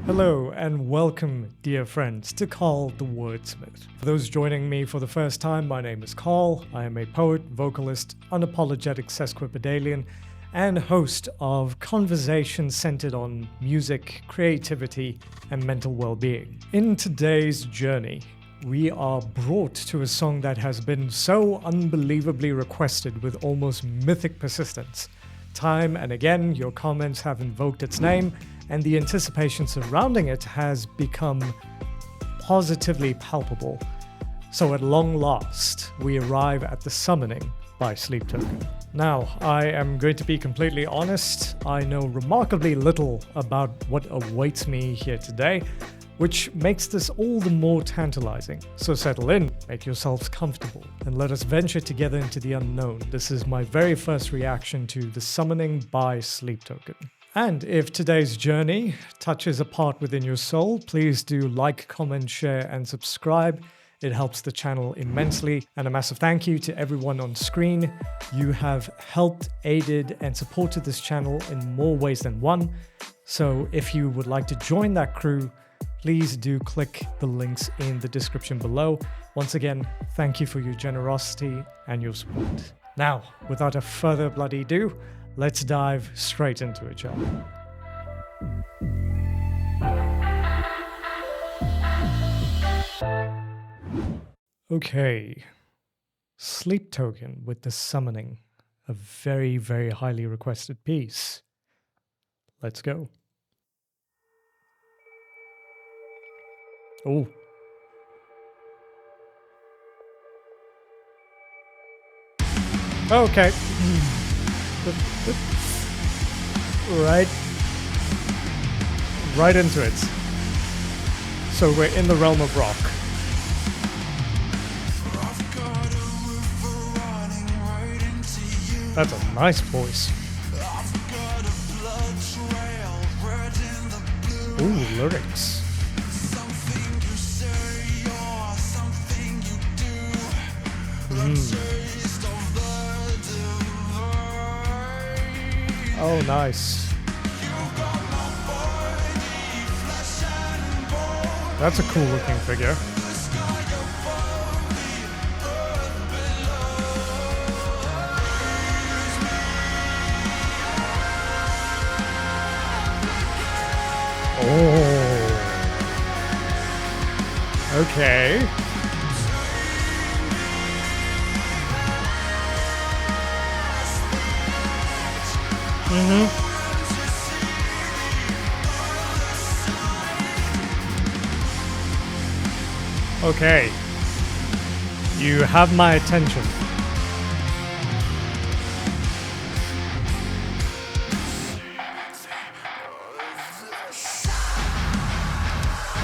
Hello and welcome, dear friends, to Carl the Wordsmith. For those joining me for the first time, my name is Carl. I am a poet, vocalist, unapologetic sesquipedalian, and host of conversations centered on music, creativity, and mental well-being. In today's journey, we are brought to a song that has been so unbelievably requested with almost mythic persistence. Time and again, your comments have invoked its name, and the anticipation surrounding it has become positively palpable. So at long last, we arrive at the summoning by Sleep Token. Now, I am going to be completely honest, I know remarkably little about what awaits me here today, which makes this all the more tantalizing. So settle in, make yourselves comfortable, and let us venture together into the unknown. This is my very first reaction to the summoning by Sleep Token. And if today's journey touches a part within your soul, please do like, comment, share, and subscribe. It helps the channel immensely. And a massive thank you to everyone on screen. You have helped, aided, and supported this channel in more ways than one. So if you would like to join that crew, please do click the links in the description below. Once again, thank you for your generosity and your support. Now, without a further bloody ado, let's dive straight into it, y'all. Okay, Sleep Token with the summoning, a very, very highly requested piece. Let's go. Oh. Okay. Right into it. So we're in the realm of rock. That's a nice voice. Ooh, lyrics. Oh, nice. That's a cool looking figure. Oh. Okay. Okay. You have my attention.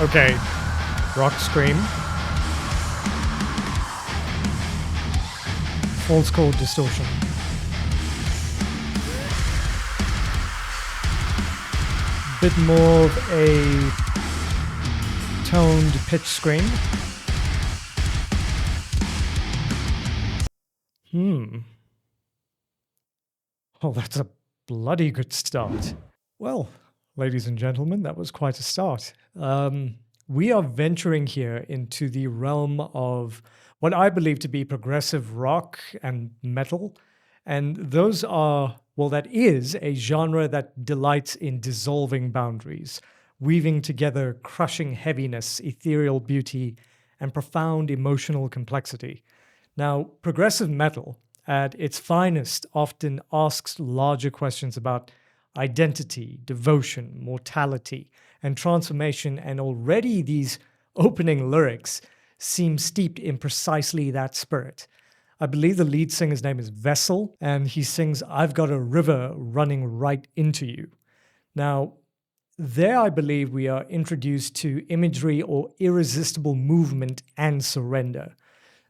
Okay. Rock scream. False chord distortion. Bit more of a toned pitch scream. Oh, that's a bloody good start. Well, ladies and gentlemen, that was quite a start. We are venturing here into the realm of what I believe to be progressive rock and metal. And those are, well, that is a genre that delights in dissolving boundaries, weaving together crushing heaviness, ethereal beauty, and profound emotional complexity. Now, progressive metal, at its finest, often asks larger questions about identity, devotion, mortality, and transformation, and already these opening lyrics seem steeped in precisely that spirit. I believe the lead singer's name is Vessel, and he sings, "I've got a river running right into you." Now, there I believe we are introduced to imagery or irresistible movement and surrender.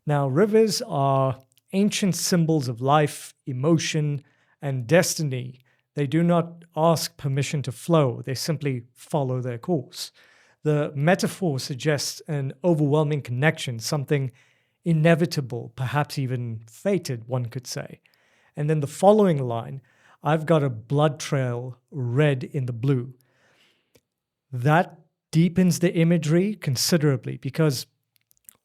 Now, rivers are ancient symbols of life, emotion, and destiny. They do not ask permission to flow, they simply follow their course. The metaphor suggests an overwhelming connection, something inevitable, perhaps even fated, one could say. And then the following line, "I've got a blood trail red in the blue." That deepens the imagery considerably because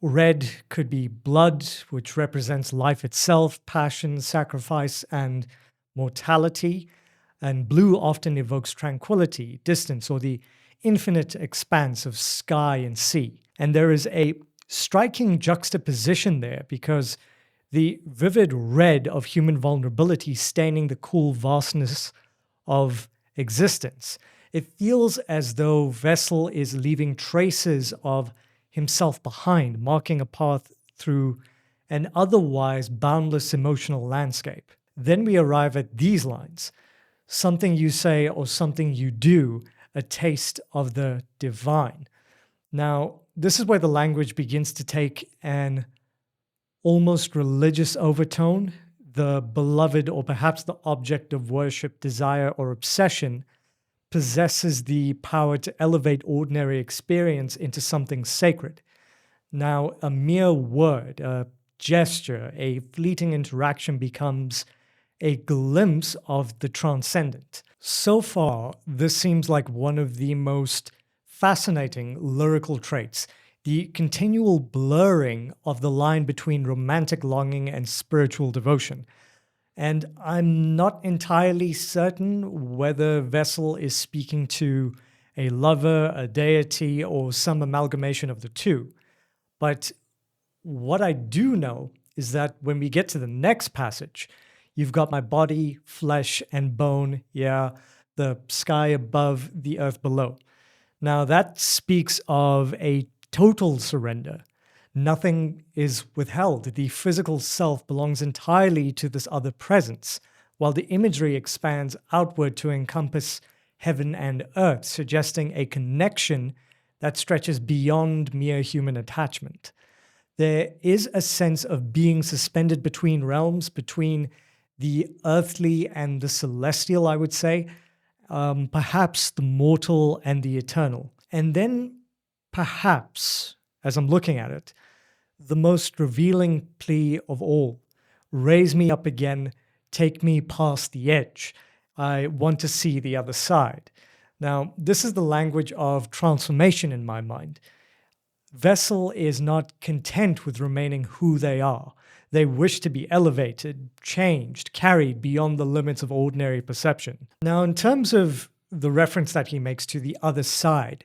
red could be blood, which represents life itself, passion, sacrifice, and mortality. And blue often evokes tranquility, distance, or the infinite expanse of sky and sea. And there is a striking juxtaposition there because the vivid red of human vulnerability staining the cool vastness of existence. It feels as though Vessel is leaving traces of himself behind, marking a path through an otherwise boundless emotional landscape. Then we arrive at these lines. Something you say or something you do, a taste of the divine. Now, this is where the language begins to take an almost religious overtone. The beloved, or perhaps the object of worship, desire, or obsession, possesses the power to elevate ordinary experience into something sacred. Now, a mere word, a gesture, a fleeting interaction becomes a glimpse of the transcendent. So far, this seems like one of the most fascinating lyrical traits, the continual blurring of the line between romantic longing and spiritual devotion. And I'm not entirely certain whether Vessel is speaking to a lover, a deity, or some amalgamation of the two. But what I do know is that when we get to the next passage, you've got my body, flesh, and bone, the sky above, the earth below. Now that speaks of a total surrender. Nothing is withheld. The physical self belongs entirely to this other presence, while the imagery expands outward to encompass heaven and earth, suggesting a connection that stretches beyond mere human attachment. There is a sense of being suspended between realms, between the earthly and the celestial, I would say, perhaps the mortal and the eternal. And then perhaps, as I'm looking at it, the most revealing plea of all, raise me up again, take me past the edge. I want to see the other side. Now, this is the language of transformation in my mind. Vessel is not content with remaining who they are. They wish to be elevated, changed, carried beyond the limits of ordinary perception. Now, in terms of the reference that he makes to the other side,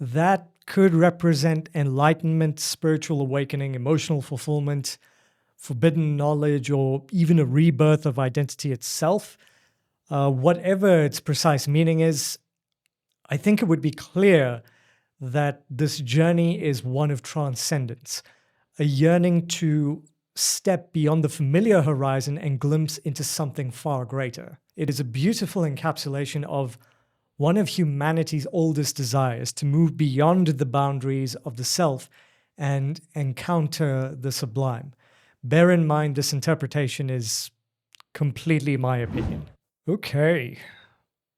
that could represent enlightenment, spiritual awakening, emotional fulfillment, forbidden knowledge, or even a rebirth of identity itself. Whatever its precise meaning is, I think it would be clear that this journey is one of transcendence, a yearning to step beyond the familiar horizon and glimpse into something far greater. It is a beautiful encapsulation of one of humanity's oldest desires, to move beyond the boundaries of the self and encounter the sublime. Bear in mind, this interpretation is completely my opinion. Okay,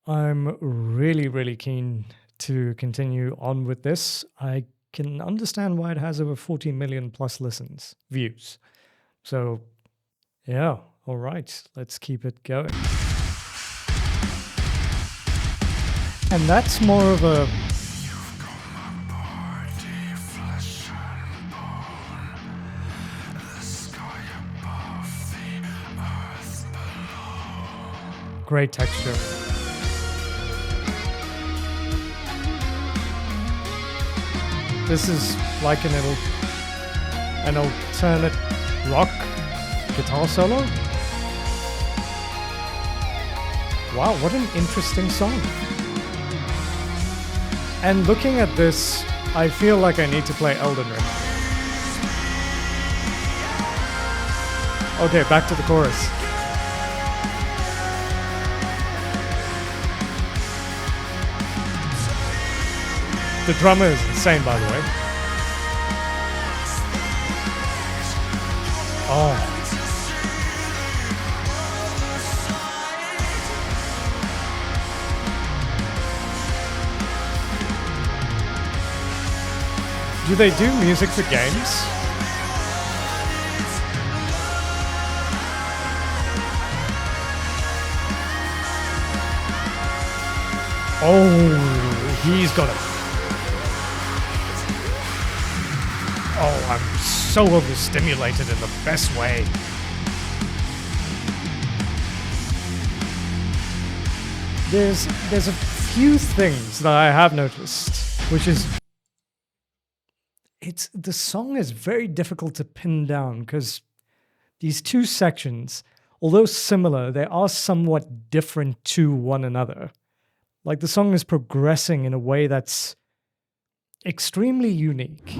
I'm really keen to continue on with this. I can understand why it has over 40 million plus views. So, yeah, all right, let's keep it going. And that's more of a great texture. This is like an alternate rock guitar solo. Wow, what an interesting song. And looking at this, I feel like I need to play Elden Ring. Okay, back to the chorus. The drummer is insane, by the way. Oh. Do they do music for games? Oh, he's got it. Oh, I'm so overstimulated in the best way. There's a few things that I have noticed, which is the song is very difficult to pin down because these two sections, although similar, they are somewhat different to one another. Like the song is progressing in a way that's extremely unique.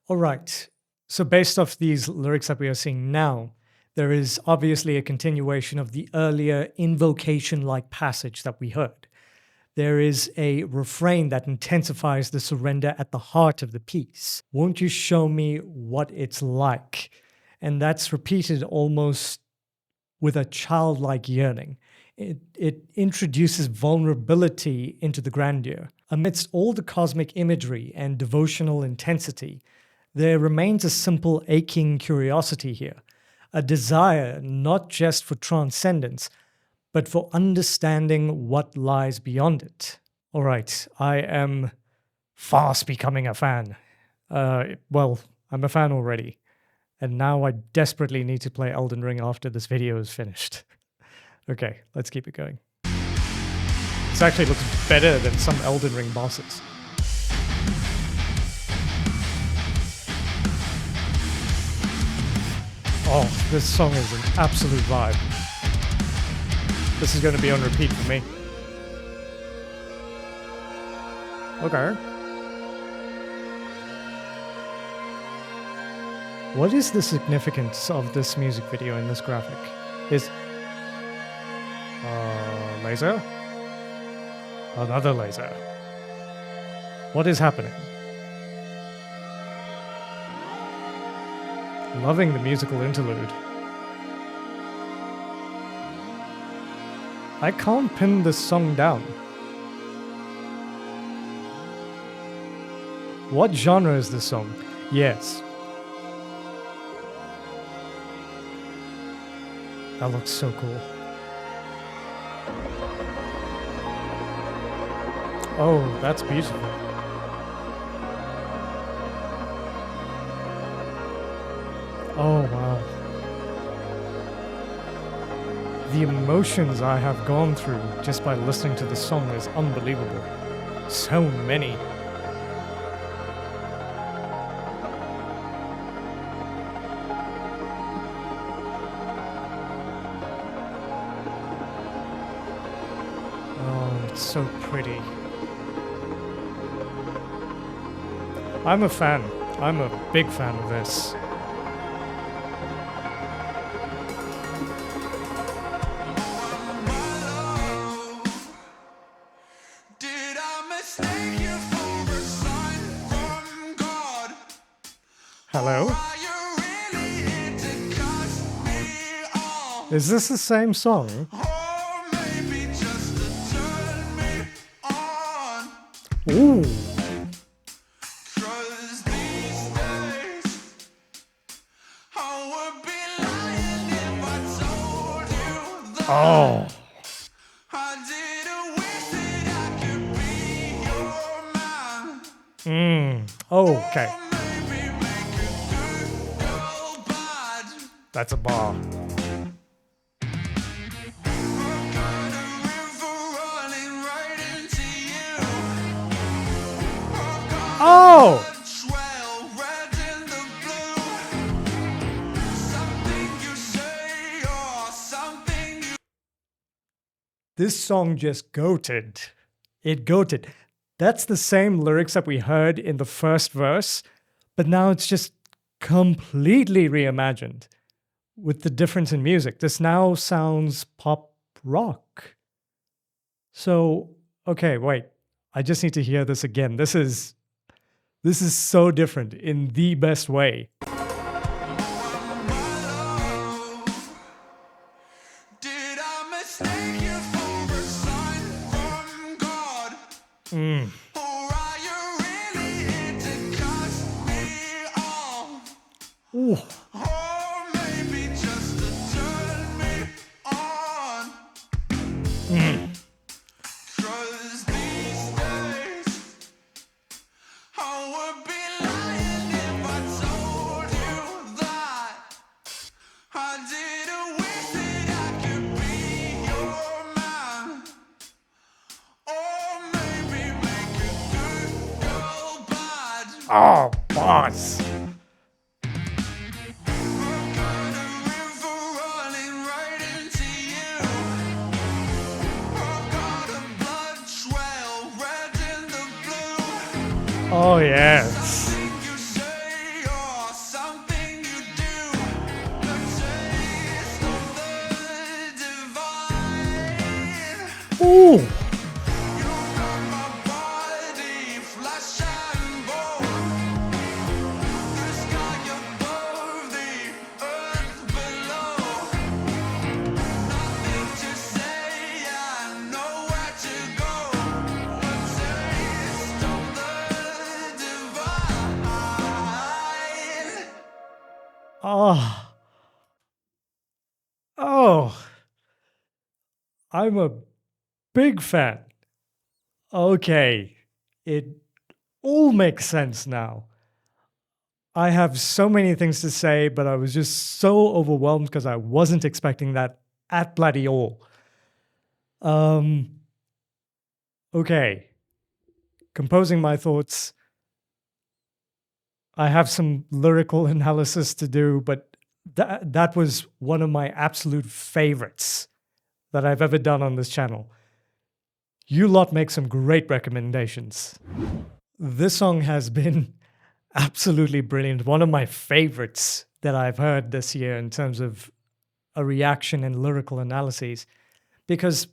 All right, so based off these lyrics that we are seeing now, there is obviously a continuation of the earlier invocation-like passage that we heard. There is a refrain that intensifies the surrender at the heart of the piece. Won't you show me what it's like? And that's repeated almost with a childlike yearning. It introduces vulnerability into the grandeur. Amidst all the cosmic imagery and devotional intensity, there remains a simple aching curiosity here, a desire not just for transcendence, but for understanding what lies beyond it. All right, I am fast becoming a fan. Well, I'm a fan already. And now I desperately need to play Elden Ring after this video is finished. Okay, let's keep it going. This actually looks better than some Elden Ring bosses. Oh, this song is an absolute vibe. This is going to be on repeat for me. Okay. What is the significance of this music video in this graphic? Is... laser? Another laser. What is happening? Loving the musical interlude. I can't pin this song down. What genre is this song? Yes. That looks so cool. Oh, that's beautiful. Oh, wow. The emotions I have gone through just by listening to the song is unbelievable. So many. Oh, it's so pretty. I'm a fan. I'm a big fan of this. Hello? Is this the same song? Ooh. Oh. Okay. That's a bar. Oh! This song just goated. It goated. That's the same lyrics that we heard in the first verse, but now it's just completely reimagined with the difference in music. This now sounds pop rock. So, okay, wait. I just need to hear this again. This is so different in the best way. Ooh. Oh, boss. Oh, yes. Ooh. Oh. Oh. I'm a big fan. Okay. It all makes sense now. I have so many things to say, but I was just so overwhelmed because I wasn't expecting that at bloody all. Okay. Composing my thoughts. I have some lyrical analysis to do, but that was one of my absolute favorites that I've ever done on this channel. You lot make some great recommendations. This song has been absolutely brilliant. One of my favorites that I've heard this year in terms of a reaction and lyrical analyses, because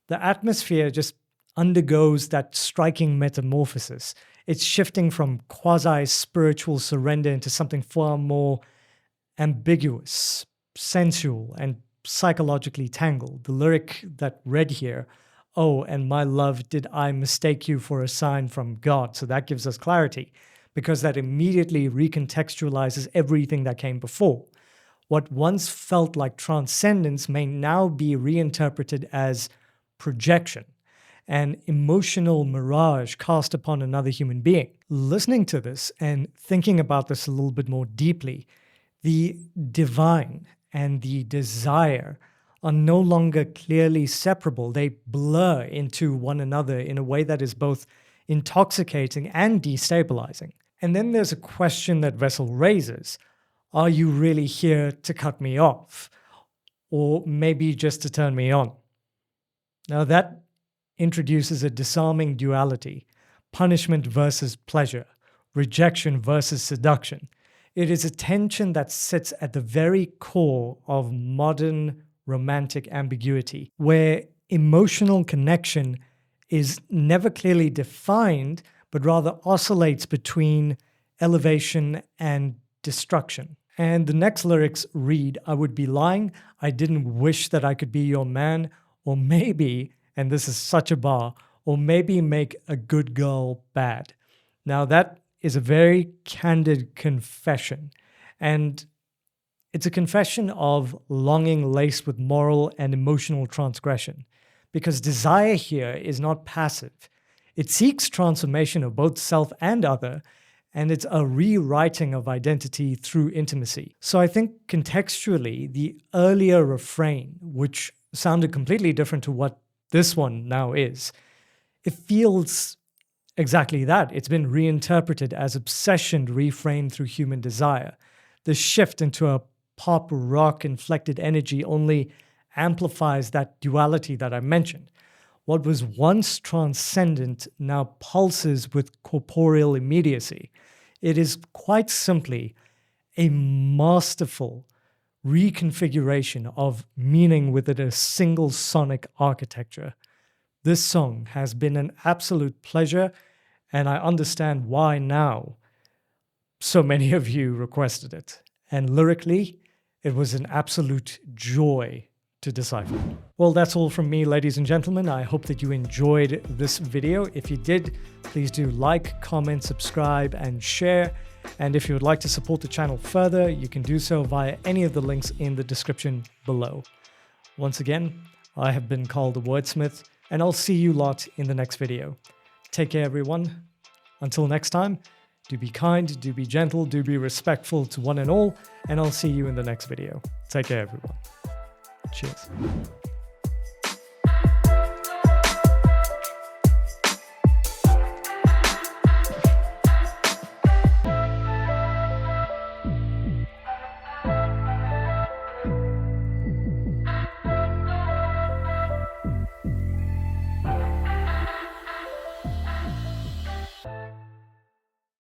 the atmosphere just undergoes that striking metamorphosis. It's shifting from quasi-spiritual surrender into something far more ambiguous, sensual, and psychologically tangled. The lyric that read here, "Oh, and my love, did I mistake you for a sign from God?" So that gives us clarity, because that immediately recontextualizes everything that came before. What once felt like transcendence may now be reinterpreted as projection, an emotional mirage cast upon another human being. Listening to this and thinking about this a little bit more deeply, the divine and the desire are no longer clearly separable. They blur into one another in a way that is both intoxicating and destabilizing. And then there's a question that Vessel raises. Are you really here to cut me off? Or maybe just to turn me on? Now that introduces a disarming duality, punishment versus pleasure, rejection versus seduction. It is a tension that sits at the very core of modern romantic ambiguity, where emotional connection is never clearly defined, but rather oscillates between elevation and destruction. And the next lyrics read, "I would be lying, I didn't wish that I could be your man, or maybe," and this is such a bar, "or maybe make a good girl bad." Now that is a very candid confession, and it's a confession of longing laced with moral and emotional transgression, because desire here is not passive. It seeks transformation of both self and other, and it's a rewriting of identity through intimacy. So I think contextually, the earlier refrain, which sounded completely different to what this one now is, it feels exactly that. It's been reinterpreted as obsession reframed through human desire. The shift into a pop rock inflected energy only amplifies that duality that I mentioned. What was once transcendent now pulses with corporeal immediacy. It is quite simply a masterful reconfiguration of meaning within a single sonic architecture. This song has been an absolute pleasure, and I understand why now so many of you requested it. And lyrically, it was an absolute joy to decipher. Well, that's all from me, ladies and gentlemen. I hope that you enjoyed this video. If you did, please do like, comment, subscribe, and share. And if you would like to support the channel further, you can do so via any of the links in the description below. Once again, I have been called the Wordsmith, and I'll see you lot in the next video. Take care, everyone. Until next time, do be kind, do be gentle, do be respectful to one and all, and I'll see you in the next video. Take care, everyone. Cheers.